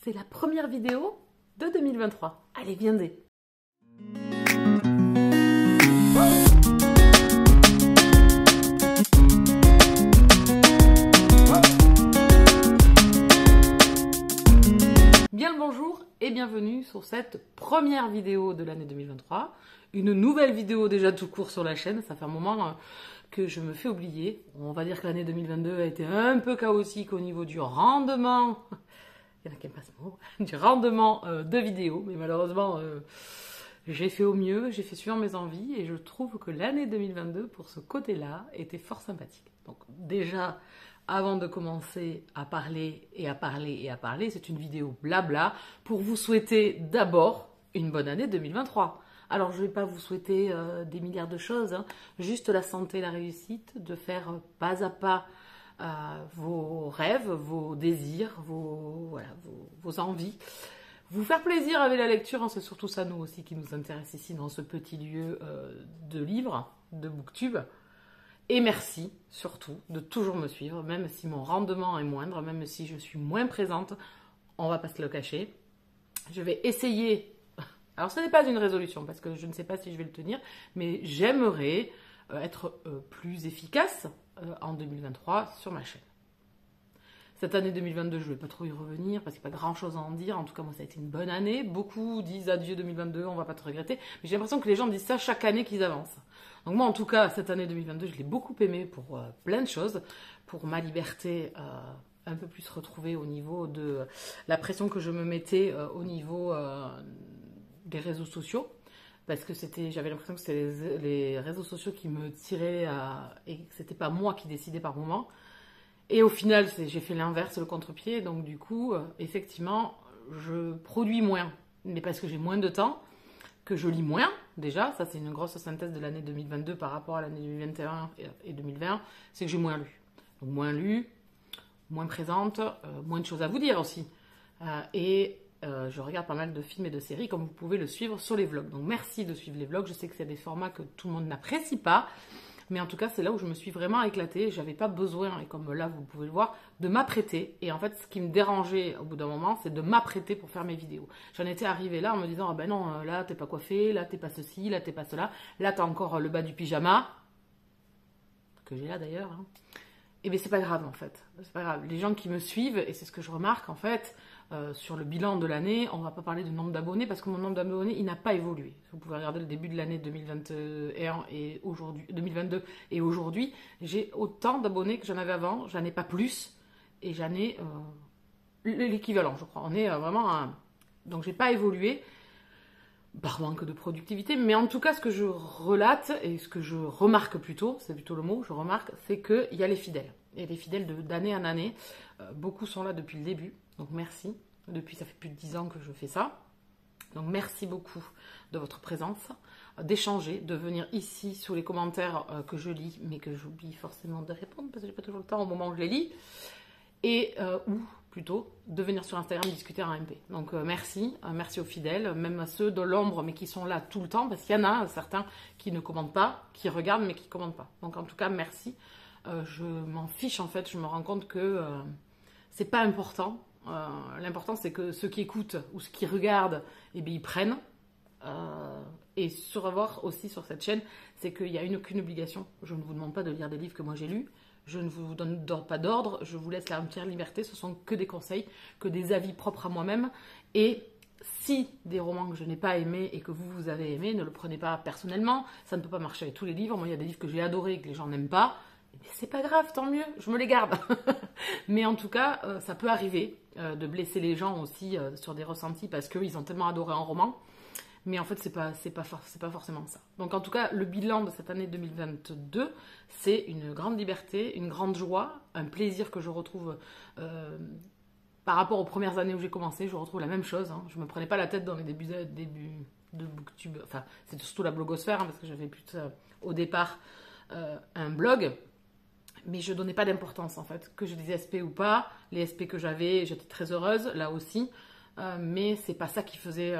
C'est la première vidéo de 2023. Allez, viendez. Bien le bonjour et bienvenue sur cette première vidéo de l'année 2023. Une nouvelle vidéo déjà tout court sur la chaîne. Ça fait un moment que je me fais oublier. On va dire que l'année 2022 a été un peu chaotique au niveau du rendement. Il y en a qui n'aiment pas ce mot. Du rendement de vidéos. Mais malheureusement, j'ai fait au mieux. J'ai fait suivant mes envies. Et je trouve que l'année 2022, pour ce côté-là, était fort sympathique. Donc déjà, avant de commencer à parler et à parler et à parler, c'est une vidéo blabla pour vous souhaiter d'abord une bonne année 2023. Alors, je ne vais pas vous souhaiter des milliards de choses, hein. Juste la santé, la réussite, de faire pas à pas vos rêves, vos désirs, vos envies. Vous faire plaisir avec la lecture, hein, c'est surtout ça, nous aussi, qui nous intéresse ici dans ce petit lieu de livres, de booktube. Et merci, surtout, de toujours me suivre, même si mon rendement est moindre, même si je suis moins présente, on va pas se le cacher. Je vais essayer... Alors, ce n'est pas une résolution, parce que je ne sais pas si je vais le tenir, mais j'aimerais être plus efficace en 2023 sur ma chaîne. Cette année 2022, je ne vais pas trop y revenir, parce qu'il n'y a pas grand-chose à en dire. En tout cas, moi, ça a été une bonne année. Beaucoup disent adieu 2022, on ne va pas te regretter. Mais j'ai l'impression que les gens disent ça chaque année qu'ils avancent. Donc moi, en tout cas, cette année 2022, je l'ai beaucoup aimée pour plein de choses. Pour ma liberté un peu plus retrouvée au niveau de la pression que je me mettais au niveau... des réseaux sociaux, parce que j'avais l'impression que c'était les réseaux sociaux qui me tiraient et que c'était pas moi qui décidais par moment. Et au final, j'ai fait l'inverse, le contre-pied. Donc du coup, effectivement, je produis moins, mais parce que j'ai moins de temps, que je lis moins. Déjà, ça c'est une grosse synthèse de l'année 2022 par rapport à l'année 2021 et 2020, c'est que j'ai moins lu. Donc moins lu, moins présente, moins de choses à vous dire aussi. Je regarde pas mal de films et de séries, comme vous pouvez le suivre sur les vlogs. Donc merci de suivre les vlogs. Je sais que c'est des formats que tout le monde n'apprécie pas. Mais en tout cas, c'est là où je me suis vraiment éclatée. J'avais pas besoin, et comme là, vous pouvez le voir, de m'apprêter. Et en fait, ce qui me dérangeait au bout d'un moment, c'est de m'apprêter pour faire mes vidéos. J'en étais arrivée là en me disant, ah ben non, là, t'es pas coiffée, là, t'es pas ceci, là, t'es pas cela. Là, t'as encore le bas du pyjama, que j'ai là d'ailleurs. Hein. Et bien, c'est pas grave, en fait. C'est pas grave. Les gens qui me suivent, et c'est ce que je remarque, en fait, sur le bilan de l'année, on va pas parler du nombre d'abonnés, parce que mon nombre d'abonnés, il n'a pas évolué. Vous pouvez regarder le début de l'année 2021 et aujourd'hui, 2022 et aujourd'hui, j'ai autant d'abonnés que j'en avais avant, j'en ai pas plus, et j'en ai l'équivalent, je crois. On est vraiment Donc, j'ai pas évolué, par manque de productivité, mais en tout cas, ce que je relate, et ce que je remarque plutôt, c'est plutôt le mot, je remarque, c'est qu'il y a les fidèles. Et les fidèles d'année en année, beaucoup sont là depuis le début, donc merci. Depuis, ça fait plus de 10 ans que je fais ça. Donc merci beaucoup de votre présence, d'échanger, de venir ici sous les commentaires que je lis, mais que j'oublie forcément de répondre, parce que j'ai pas toujours le temps au moment où je les lis, et ou plutôt de venir sur Instagram discuter en MP. Donc merci aux fidèles, même à ceux de l'ombre, mais qui sont là tout le temps, parce qu'il y en a certains qui ne commentent pas, qui regardent, mais qui ne commentent pas. Donc en tout cas, merci. Je m'en fiche en fait, je me rends compte que c'est pas important. L'important c'est que ceux qui écoutent ou ceux qui regardent, eh bien, ils prennent. Et voir aussi sur cette chaîne, c'est qu'il n'y a aucune obligation. Je ne vous demande pas de lire des livres que moi j'ai lus. Je ne vous donne pas d'ordre. Je vous laisse la entière liberté. Ce sont que des conseils, que des avis propres à moi-même. Et si des romans que je n'ai pas aimés et que vous avez aimés, ne le prenez pas personnellement. Ça ne peut pas marcher avec tous les livres. Moi, il y a des livres que j'ai adorés et que les gens n'aiment pas. C'est pas grave, tant mieux, je me les garde. Mais en tout cas, ça peut arriver de blesser les gens aussi sur des ressentis parce qu'ils ont tellement adoré un roman. Mais en fait, c'est pas forcément ça. Donc en tout cas, le bilan de cette année 2022, c'est une grande liberté, une grande joie, un plaisir que je retrouve par rapport aux premières années où j'ai commencé. Je retrouve la même chose. Hein. Je me prenais pas la tête dans les débuts de Booktube. Enfin, c'est surtout la blogosphère, hein, parce que j'avais plus au départ un blog. Mais je donnais pas d'importance en fait, que j'ai des SP ou pas. Les SP que j'avais, j'étais très heureuse, là aussi. Mais c'est pas ça qui faisait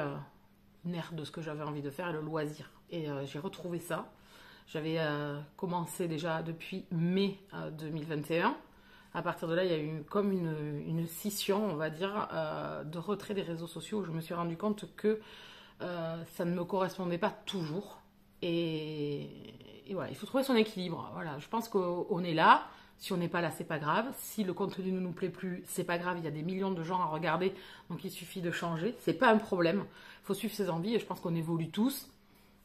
nerf de ce que j'avais envie de faire, et le loisir. Et j'ai retrouvé ça. J'avais commencé déjà depuis mai 2021 À partir de là, il y a eu comme une scission, on va dire, de retrait des réseaux sociaux, où je me suis rendu compte que ça ne me correspondait pas toujours. Et voilà, il faut trouver son équilibre. Voilà, je pense qu'on est là. Si on n'est pas là, c'est pas grave. Si le contenu ne nous plaît plus, c'est pas grave. Il y a des millions de gens à regarder, donc il suffit de changer. C'est pas un problème. Il faut suivre ses envies et je pense qu'on évolue tous.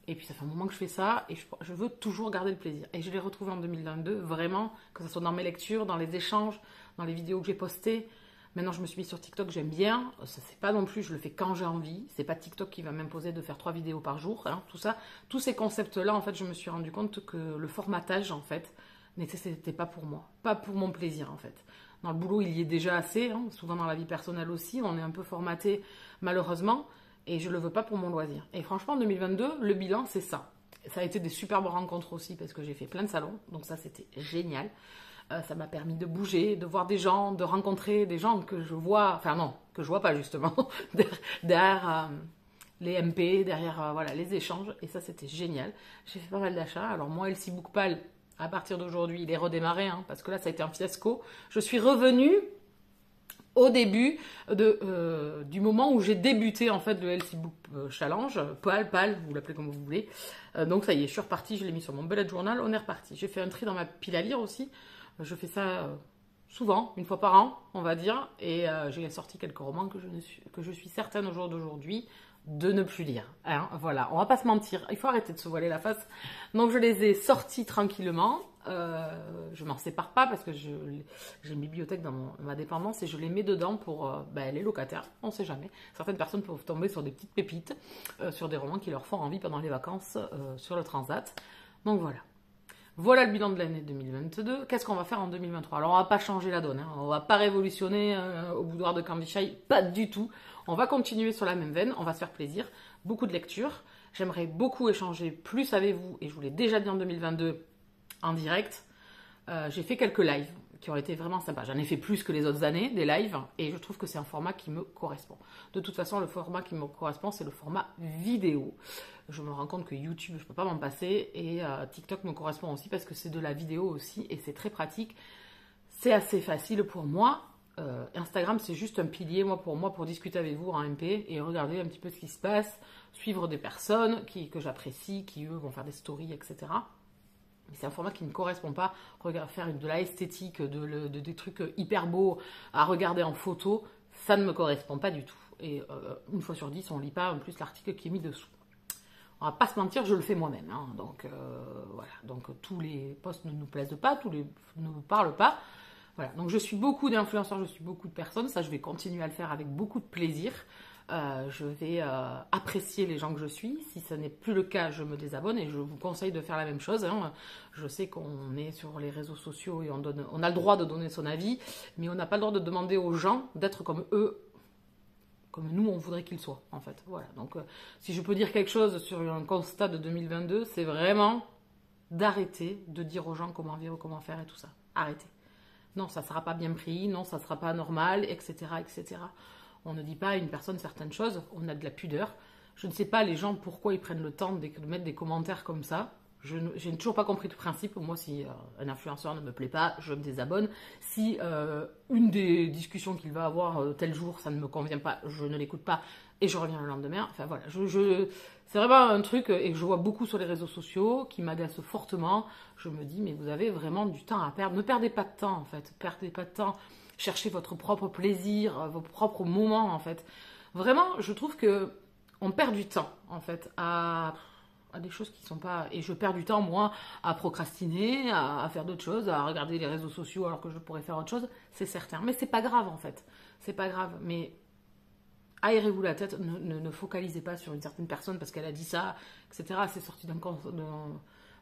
Et puis ça fait un moment que je fais ça et je veux toujours garder le plaisir. Et je l'ai retrouvé en 2022, vraiment, que ce soit dans mes lectures, dans les échanges, dans les vidéos que j'ai postées. Maintenant, je me suis mis sur TikTok, j'aime bien. Ça, c'est pas non plus, je le fais quand j'ai envie. C'est pas TikTok qui va m'imposer de faire 3 vidéos par jour. Hein, tout ça, tous ces concepts-là, en fait, je me suis rendu compte que le formatage, en fait, n'était pas pour moi. Pas pour mon plaisir, en fait. Dans le boulot, il y est déjà assez. Hein, souvent dans la vie personnelle aussi, on est un peu formaté, malheureusement. Et je le veux pas pour mon loisir. Et franchement, en 2022, le bilan, c'est ça. Ça a été des superbes rencontres aussi, parce que j'ai fait plein de salons. Donc ça, c'était génial. Ça m'a permis de bouger, de voir des gens, de rencontrer des gens que je vois, enfin non, que je vois pas justement, derrière les MP, derrière voilà, les échanges, et ça c'était génial. J'ai fait pas mal d'achats. Alors moi, LC Bookpal, à partir d'aujourd'hui, il est redémarré, hein, parce que là ça a été un fiasco. Je suis revenue au début du moment où j'ai débuté en fait le LC Book Challenge, PAL, vous l'appelez comme vous voulez. Donc ça y est, je suis repartie, je l'ai mis sur mon bullet journal, on est reparti. J'ai fait un tri dans ma pile à lire aussi. Je fais ça souvent, une fois par an, on va dire, et j'ai sorti quelques romans que je suis certaine au jour d'aujourd'hui de ne plus lire. Hein, voilà, on va pas se mentir, il faut arrêter de se voiler la face. Donc je les ai sortis tranquillement. Je m'en sépare pas parce que j'ai une bibliothèque dans ma dépendance et je les mets dedans pour les locataires, on sait jamais. Certaines personnes peuvent tomber sur des petites pépites, sur des romans qui leur font envie pendant les vacances sur le transat. Donc voilà. Voilà le bilan de l'année 2022. Qu'est-ce qu'on va faire en 2023? Alors, on va pas changer la donne. Hein. On va pas révolutionner au boudoir de Cambishaï. Pas du tout. On va continuer sur la même veine. On va se faire plaisir. Beaucoup de lectures. J'aimerais beaucoup échanger plus avec vous. Et je vous l'ai déjà dit en 2022 en direct. J'ai fait quelques lives qui ont été vraiment sympas. J'en ai fait plus que les autres années, des lives. Et je trouve que c'est un format qui me correspond. De toute façon, le format qui me correspond, c'est le format vidéo. Je me rends compte que YouTube, je ne peux pas m'en passer. Et TikTok me correspond aussi parce que c'est de la vidéo aussi. Et c'est très pratique. C'est assez facile pour moi. Instagram, c'est juste un pilier, pour discuter avec vous en MP et regarder un petit peu ce qui se passe. Suivre des personnes que j'apprécie, qui eux vont faire des stories, etc. Mais c'est un format qui ne correspond pas. Faire de la esthétique, des trucs hyper beaux à regarder en photo, ça ne me correspond pas du tout. Et une fois sur 10, on ne lit pas en plus l'article qui est mis dessous. On va pas se mentir, je le fais moi-même. Hein. Donc voilà. Donc tous les posts ne nous plaisent pas, tous les ne nous parlent pas. Voilà. Donc je suis beaucoup d'influenceurs, je suis beaucoup de personnes. Ça, je vais continuer à le faire avec beaucoup de plaisir. Je vais apprécier les gens que je suis. Si ce n'est plus le cas, je me désabonne et je vous conseille de faire la même chose. Hein. Je sais qu'on est sur les réseaux sociaux et on a le droit de donner son avis, mais on n'a pas le droit de demander aux gens d'être comme eux, comme nous on voudrait qu'ils soient, en fait. Voilà. Donc, si je peux dire quelque chose sur un constat de 2022, c'est vraiment d'arrêter de dire aux gens comment vivre, comment faire et tout ça. Arrêtez. Non, ça ne sera pas bien pris, non, ça ne sera pas normal, etc., etc. On ne dit pas à une personne certaines choses, on a de la pudeur. Je ne sais pas les gens pourquoi ils prennent le temps de mettre des commentaires comme ça. Je n'ai toujours pas compris le principe. Moi, si un influenceur ne me plaît pas, je me désabonne. Si une des discussions qu'il va avoir tel jour, ça ne me convient pas, je ne l'écoute pas et je reviens le lendemain. Enfin voilà, c'est vraiment un truc et que je vois beaucoup sur les réseaux sociaux qui m'agace fortement. Je me dis, mais vous avez vraiment du temps à perdre. Ne perdez pas de temps, en fait. Perdez pas de temps. Cherchez votre propre plaisir, vos propres moments, en fait. Vraiment, je trouve que on perd du temps, en fait, à des choses qui ne sont pas... Et je perds du temps, moi, à procrastiner, à faire d'autres choses, à regarder les réseaux sociaux alors que je pourrais faire autre chose, c'est certain. Mais c'est pas grave, en fait. C'est pas grave. Mais aérez-vous la tête, ne focalisez pas sur une certaine personne parce qu'elle a dit ça, etc. C'est sorti d'un...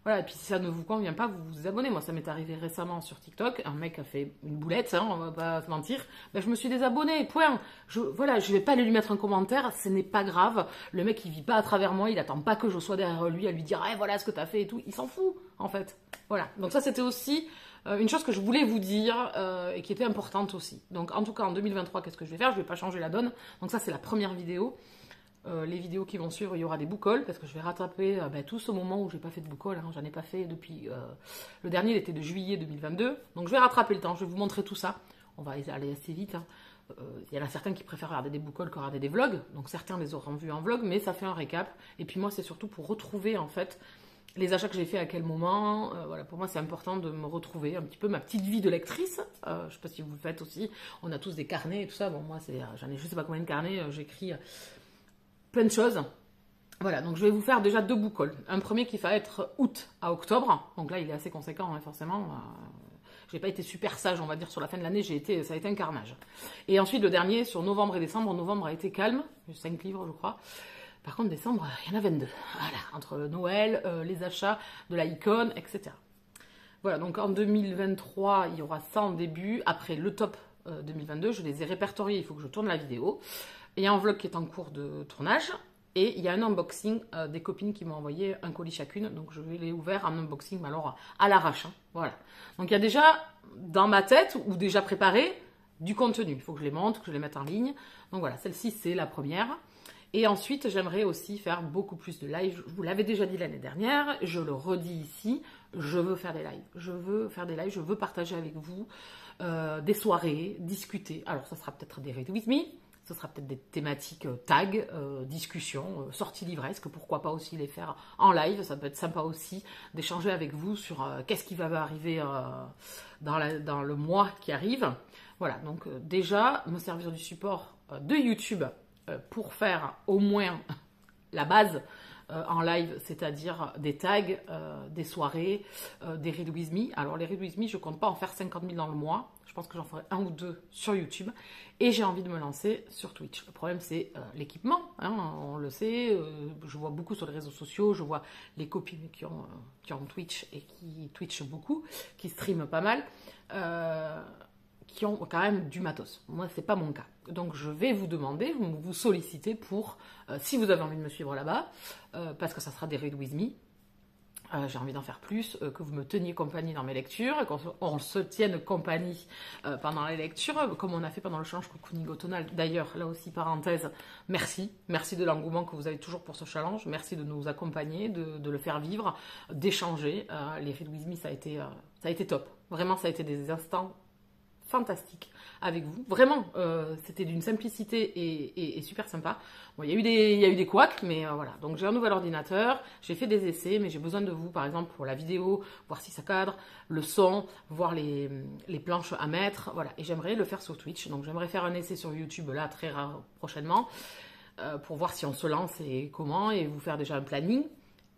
Voilà, et puis si ça ne vous convient pas, vous vous abonnez. Moi, ça m'est arrivé récemment sur TikTok. Un mec a fait une boulette, hein, on va pas se mentir. Ben, je me suis désabonnée, point. Voilà, je vais pas aller lui mettre un commentaire, ce n'est pas grave. Le mec, il vit pas à travers moi, il attend pas que je sois derrière lui à lui dire hey, voilà ce que t'as fait et tout. Il s'en fout, en fait. Voilà, donc ça, c'était aussi une chose que je voulais vous dire et qui était importante aussi. Donc, en tout cas, en 2023, qu'est-ce que je vais faire? Je vais pas changer la donne. Donc ça, c'est la première vidéo. Les vidéos qui vont suivre, il y aura des book hauls parce que je vais rattraper tout ce moment où j'ai pas fait de book haul. J'en ai pas fait depuis le dernier, il était de juillet 2022. Donc je vais rattraper le temps, je vais vous montrer tout ça. On va aller assez vite. Il y en a certains qui préfèrent regarder des book hauls que regarder des vlogs. Donc certains les auront vus en vlog, mais ça fait un récap. Et puis moi, c'est surtout pour retrouver en fait les achats que j'ai fait à quel moment. Voilà, pour moi, c'est important de me retrouver un petit peu ma petite vie de lectrice. Je ne sais pas si vous le faites aussi. On a tous des carnets et tout ça. Bon, moi, j'en ai je sais pas combien de carnets. J'écris plein de choses. Voilà, donc je vais vous faire déjà 2 book hauls. Un premier qui va être août à octobre. Donc là, il est assez conséquent, hein, forcément. J'ai pas été super sage, on va dire, sur la fin de l'année. Ça a été un carnage. Et ensuite, le dernier, sur novembre et décembre. Novembre a été calme. 5 livres, je crois. Par contre, décembre, il y en a 22. Voilà, entre Noël, les achats, de la icône, etc. Voilà, donc en 2023, il y aura ça en début. Après le top 2022, je les ai répertoriés, il faut que je tourne la vidéo. Il y a un vlog qui est en cours de tournage. Et il y a un unboxing des copines qui m'ont envoyé un colis chacune. Donc je vais les ouvrir en unboxing, mais alors à l'arrache. Hein, voilà. Donc il y a déjà dans ma tête, ou déjà préparé, du contenu. Il faut que je les monte, que je les mette en ligne. Donc voilà, celle-ci c'est la première. Et ensuite, j'aimerais aussi faire beaucoup plus de live. Je vous l'avais déjà dit l'année dernière, je le redis ici, je veux faire des lives. Je veux faire des lives, je veux partager avec vous des soirées, discuter. Alors, ça sera peut-être des Read With Me, ce sera peut-être des thématiques tag, discussion, sorties livresques, pourquoi pas aussi les faire en live. Ça peut être sympa aussi d'échanger avec vous sur qu'est-ce qui va arriver dans le mois qui arrive. Voilà, donc déjà, me servir du support de YouTube pour faire au moins la base en live, c'est-à-dire des tags, des soirées, des Read With Me. Alors les Read With Me, je ne compte pas en faire 50 000 dans le mois. Je pense que j'en ferai 1 ou 2 sur YouTube. Et j'ai envie de me lancer sur Twitch. Le problème, c'est l'équipement. Hein, on le sait. Je vois beaucoup sur les réseaux sociaux. Je vois les copines qui ont Twitch et qui Twitchent beaucoup, qui streament pas mal. Qui ont quand même du matos. Moi, c'est pas mon cas. Donc, je vais vous demander, vous solliciter pour, si vous avez envie de me suivre là-bas, parce que ça sera des Read With Me, j'ai envie d'en faire plus, que vous me teniez compagnie dans mes lectures, qu'on se tienne compagnie pendant les lectures, comme on a fait pendant le challenge Cocooning automnal. D'ailleurs, là aussi, parenthèse, merci de l'engouement que vous avez toujours pour ce challenge, merci de nous accompagner, de le faire vivre, d'échanger. Les Read With Me, ça a été top. Vraiment, ça a été des instants fantastique avec vous. Vraiment, c'était d'une simplicité et super sympa. Bon, il y a eu des couacs, mais voilà. Donc j'ai un nouvel ordinateur, j'ai fait des essais, mais j'ai besoin de vous, par exemple, pour la vidéo, voir si ça cadre, le son, voir les planches à mettre, voilà. Et j'aimerais le faire sur Twitch. Donc j'aimerais faire un essai sur YouTube, là, très rare, prochainement, pour voir si on se lance et comment, et vous faire déjà un planning.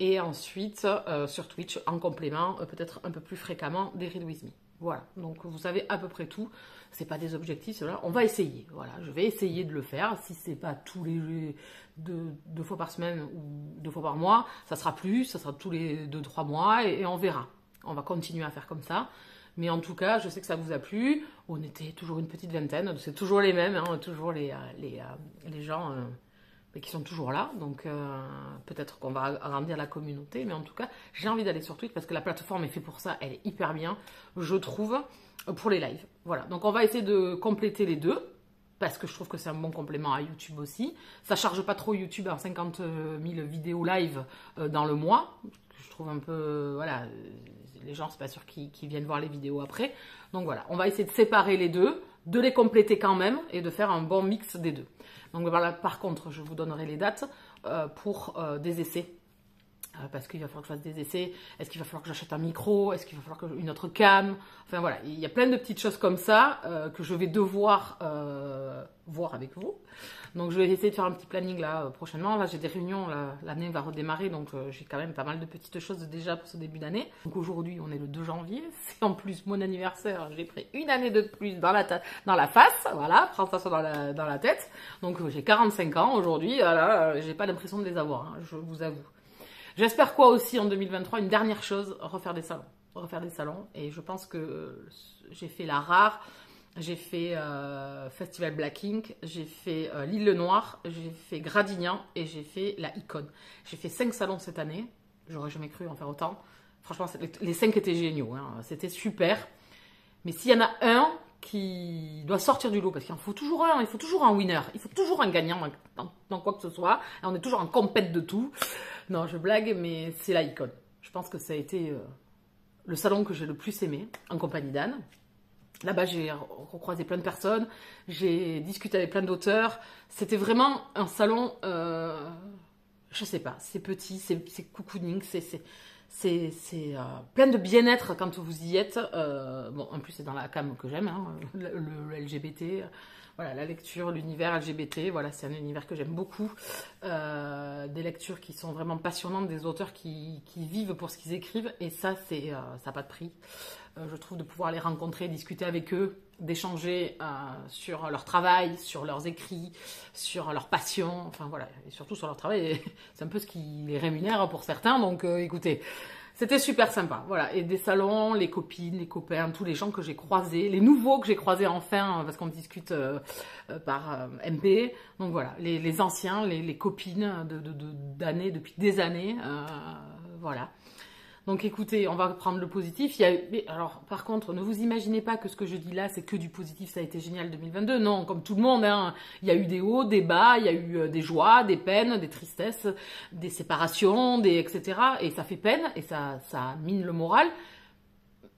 Et ensuite, sur Twitch, en complément, peut-être un peu plus fréquemment, des Read With Me. Voilà, donc vous savez à peu près tout. C'est pas des objectifs, cela. On va essayer. Voilà, je vais essayer de le faire. Si c'est pas tous les deux fois par semaine ou 2 fois par mois, ça sera plus, ça sera tous les 2-3 mois et on verra. On va continuer à faire comme ça. Mais en tout cas, je sais que ça vous a plu. On était toujours une petite vingtaine. C'est toujours les mêmes, hein, toujours les gens qui sont toujours là. Donc peut-être qu'on va agrandir la communauté. Mais en tout cas, j'ai envie d'aller sur Twitch parce que la plateforme est faite pour ça. Elle est hyper bien, je trouve, pour les lives. Voilà, donc on va essayer de compléter les deux. Parce que je trouve que c'est un bon complément à YouTube aussi. Ça charge pas trop YouTube en 50 000 vidéos live dans le mois. Je trouve un peu... voilà, les gens, c'est pas sûr qu'ils viennent voir les vidéos après. Donc voilà, on va essayer de séparer les deux, de les compléter quand même et de faire un bon mix des deux. Donc voilà, par contre, je vous donnerai les dates pour des essais. Parce qu'il va falloir que je fasse des essais, est-ce qu'il va falloir que j'achète un micro, est-ce qu'il va falloir une autre cam, enfin voilà, il y a plein de petites choses comme ça que je vais devoir voir avec vous. Donc je vais essayer de faire un petit planning là prochainement. Là j'ai des réunions, l'année va redémarrer, donc j'ai quand même pas mal de petites choses déjà pour ce début d'année. Donc aujourd'hui on est le 2 janvier, c'est en plus mon anniversaire, j'ai pris une année de plus dans la face, voilà, prends ça dans la tête. Donc j'ai 45 ans aujourd'hui, voilà, j'ai pas l'impression de les avoir, hein, je vous avoue. J'espère quoi aussi en 2023, une dernière chose, refaire des salons. Refaire des salons. Et je pense que j'ai fait la Rare, j'ai fait Festival Black Ink, j'ai fait l'Île Le Noir, j'ai fait Gradignan et j'ai fait la Icône. J'ai fait 5 salons cette année. J'aurais jamais cru en faire autant. Franchement, les 5 étaient géniaux. Hein. C'était super. Mais s'il y en a un qui doit sortir du lot, parce qu'il en faut toujours un, il faut toujours un winner, il faut toujours un gagnant dans quoi que ce soit, et on est toujours en compète de tout. Non, je blague, mais c'est l'icône. Je pense que ça a été le salon que j'ai le plus aimé, en compagnie d'Anne. Là-bas, j'ai recroisé plein de personnes, j'ai discuté avec plein d'auteurs. C'était vraiment un salon, je sais pas, c'est petit, c'est cocooning, c'est plein de bien-être quand vous y êtes. Bon, en plus, c'est dans la cam que j'aime, hein, le LGBT. Voilà, la lecture, l'univers LGBT, voilà, c'est un univers que j'aime beaucoup. Des lectures qui sont vraiment passionnantes, des auteurs qui vivent pour ce qu'ils écrivent. Et ça, ça n'a pas de prix. Je trouve de pouvoir les rencontrer, discuter avec eux, d'échanger sur leur travail, sur leurs écrits, sur leur passion, enfin voilà, et surtout sur leur travail. C'est un peu ce qui les rémunère pour certains, donc écoutez, c'était super sympa, voilà. Et des salons, les copines, les copains, tous les gens que j'ai croisés, les nouveaux que j'ai croisés enfin, parce qu'on discute par MP, donc voilà, les anciens, les copines d'années, depuis des années, voilà. Donc écoutez, on va prendre le positif. Alors par contre, ne vous imaginez pas que ce que je dis là, c'est que du positif, ça a été génial 2022. Non, comme tout le monde, hein, il y a eu des hauts, des bas, il y a eu des joies, des peines, des tristesses, des séparations, etc. Et ça fait peine et ça mine le moral.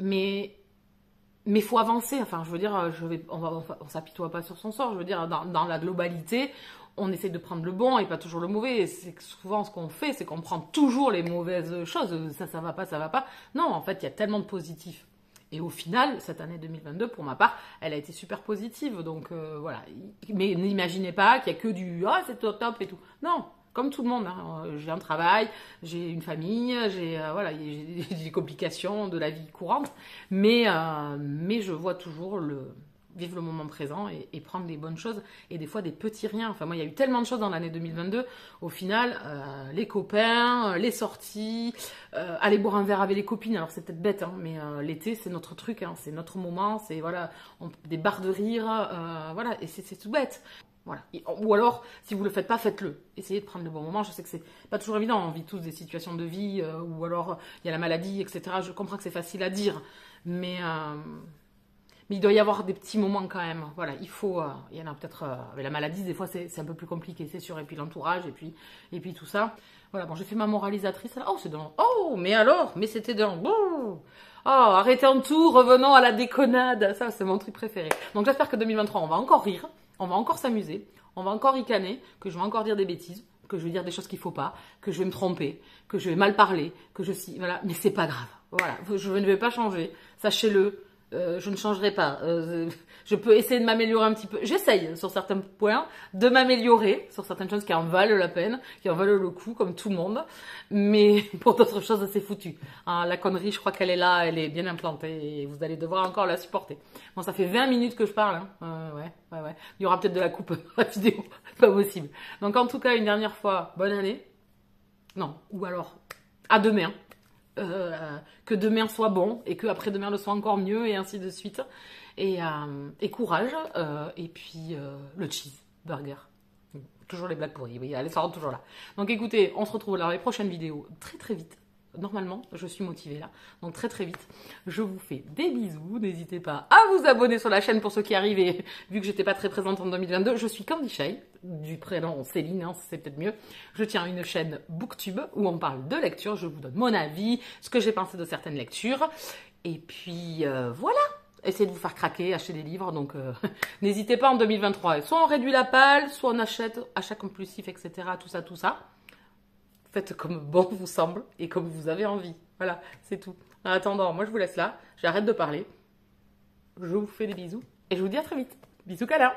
Mais faut avancer. Enfin, je veux dire, on s'apitoie pas sur son sort. Je veux dire, dans la globalité, on essaie de prendre le bon et pas toujours le mauvais. C'est souvent ce qu'on fait, c'est qu'on prend toujours les mauvaises choses. Ça va pas, ça va pas. Non, en fait, il y a tellement de positifs. Et au final, cette année 2022, pour ma part, elle a été super positive. Donc voilà. Mais n'imaginez pas qu'il y a que du « Ah, c'est top et tout ». Non, comme tout le monde. Hein. J'ai un travail, j'ai une famille, voilà, j'ai des complications de la vie courante. Mais je vois toujours vivre le moment présent et prendre les bonnes choses et des fois des petits riens. Enfin moi il y a eu tellement de choses dans l'année 2022, au final les copains, les sorties, aller boire un verre avec les copines, alors c'est peut-être bête hein, mais l'été c'est notre truc, hein, c'est notre moment, c'est voilà, des barres de rire, voilà, et c'est tout bête. Voilà. Ou alors, si vous le faites pas, faites-le. Essayez de prendre le bon moment. Je sais que c'est pas toujours évident. On vit tous des situations de vie, ou alors il y a la maladie, etc. Je comprends que c'est facile à dire, mais il doit y avoir des petits moments quand même. Voilà, il y en a peut-être avec la maladie, des fois c'est un peu plus compliqué, c'est sûr. Et puis l'entourage, et puis tout ça. Voilà, bon, j'ai fait ma moralisatrice. Oh, c'est dans. Oh, mais alors, mais c'était dans. Oh, arrêtons tout, revenons à la déconnade. Ça, c'est mon truc préféré. Donc j'espère que 2023, on va encore rire, on va encore s'amuser, on va encore ricaner, que je vais encore dire des bêtises, que je vais dire des choses qu'il faut pas, que je vais me tromper, que je vais mal parler, voilà. Mais c'est pas grave. Voilà, je ne vais pas changer. Sachez-le. Je ne changerai pas. Je peux essayer de m'améliorer un petit peu. J'essaye sur certains points de m'améliorer sur certaines choses qui en valent la peine, qui en valent le coup, comme tout le monde. Mais pour d'autres choses, c'est foutu. Hein, la connerie, je crois qu'elle est là, elle est bien implantée et vous allez devoir encore la supporter. Bon, ça fait 20 minutes que je parle. Hein. Ouais. Il y aura peut-être de la coupe dans la vidéo. Pas possible. Donc en tout cas, une dernière fois, bonne année. Non, ou alors à demain. Que demain soit bon et que après demain le soit encore mieux et ainsi de suite et courage et puis le cheeseburger, toujours les blagues pourries, oui, elles seront toujours là. Donc écoutez, on se retrouve dans les prochaines vidéos très vite. Normalement, je suis motivée là, donc très vite. Je vous fais des bisous, n'hésitez pas à vous abonner sur la chaîne pour ceux qui arrivent et vu que j'étais pas très présente en 2022, je suis Candy Shy, du prénom Céline, hein, c'est peut-être mieux. Je tiens une chaîne Booktube où on parle de lecture, je vous donne mon avis, ce que j'ai pensé de certaines lectures, et puis voilà. Essayez de vous faire craquer, acheter des livres, donc n'hésitez pas en 2023. Soit on réduit la palle, soit on achète, achat compulsif, etc. Tout ça. Faites comme bon vous semble et comme vous avez envie. Voilà, c'est tout. En attendant, moi je vous laisse là. J'arrête de parler. Je vous fais des bisous et je vous dis à très vite. Bisous câlins.